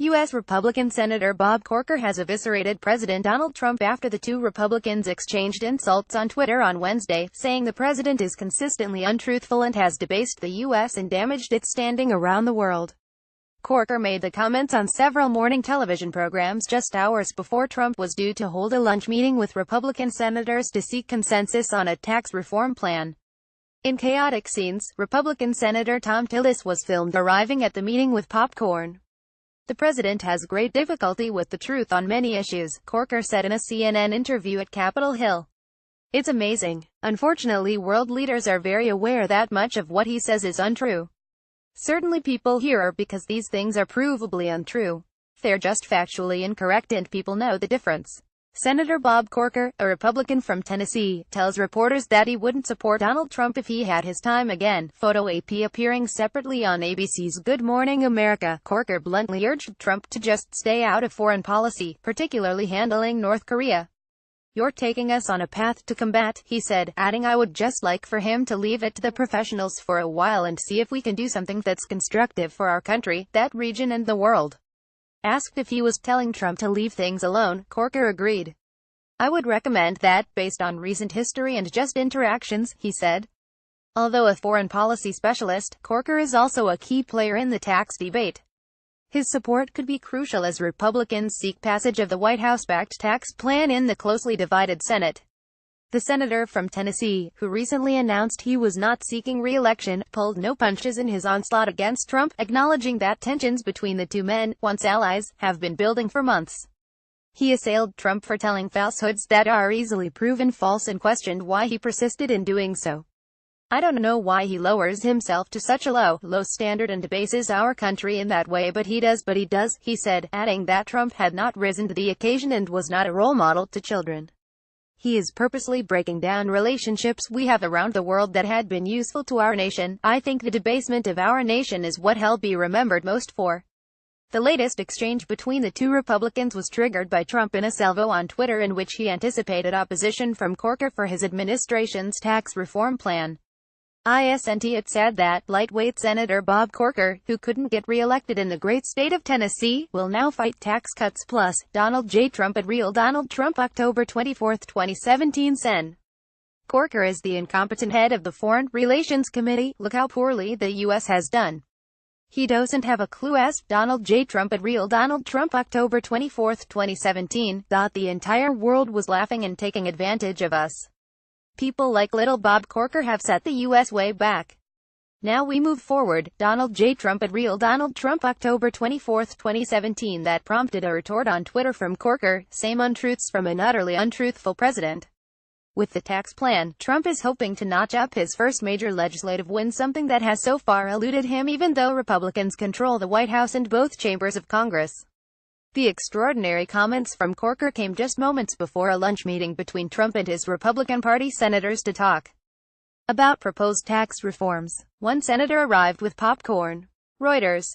U.S. Republican Senator Bob Corker has eviscerated President Donald Trump after the two Republicans exchanged insults on Twitter on Wednesday, saying the president is consistently untruthful and has debased the U.S. and damaged its standing around the world. Corker made the comments on several morning television programs just hours before Trump was due to hold a lunch meeting with Republican senators to seek consensus on a tax reform plan. In chaotic scenes, Republican Senator Tom Tillis was filmed arriving at the meeting with popcorn. "The president has great difficulty with the truth on many issues," Corker said in a CNN interview at Capitol Hill. "It's amazing. Unfortunately, world leaders are very aware that much of what he says is untrue. Certainly people here are because these things are provably untrue. They're just factually incorrect and people know the difference." Senator Bob Corker, a Republican from Tennessee, tells reporters that he wouldn't support Donald Trump if he had his time again. Photo AP appearing separately on ABC's Good Morning America, Corker bluntly urged Trump to just stay out of foreign policy, particularly handling North Korea. "You're taking us on a path to combat," he said, adding, "I would just like for him to leave it to the professionals for a while and see if we can do something that's constructive for our country, that region and the world." Asked if he was telling Trump to leave things alone, Corker agreed. "I would recommend that, based on recent history and just interactions," he said. Although a foreign policy specialist, Corker is also a key player in the tax debate. His support could be crucial as Republicans seek passage of the White House-backed tax plan in the closely divided Senate. The senator from Tennessee, who recently announced he was not seeking re-election, pulled no punches in his onslaught against Trump, acknowledging that tensions between the two men, once allies, have been building for months. He assailed Trump for telling falsehoods that are easily proven false and questioned why he persisted in doing so. "I don't know why he lowers himself to such a low standard and debases our country in that way, but he does, he said, adding that Trump had not risen to the occasion and was not a role model to children. "He is purposely breaking down relationships we have around the world that had been useful to our nation. I think the debasement of our nation is what he'll be remembered most for." The latest exchange between the two Republicans was triggered by Trump in a salvo on Twitter in which he anticipated opposition from Corker for his administration's tax reform plan. It said that lightweight Senator Bob Corker, who couldn't get re-elected in the great state of Tennessee, will now fight tax cuts. Plus, Donald J. Trump at Real Donald Trump October 24, 2017 Sen. Corker is the incompetent head of the Foreign Relations Committee. "Look how poorly the U.S. has done. He doesn't have a clue," asked Donald J. Trump at Real Donald Trump October 24, 2017. "The entire world was laughing and taking advantage of us. People like little Bob Corker have set the U.S. way back. Now we move forward." Donald J. Trump at Real Donald Trump October 24, 2017. That prompted a retort on Twitter from Corker, "Same untruths from an utterly untruthful president." With the tax plan, Trump is hoping to notch up his first major legislative win, something that has so far eluded him even though Republicans control the White House and both chambers of Congress. The extraordinary comments from Corker came just moments before a lunch meeting between Trump and his Republican Party senators to talk about proposed tax reforms. One senator arrived with popcorn. Reuters.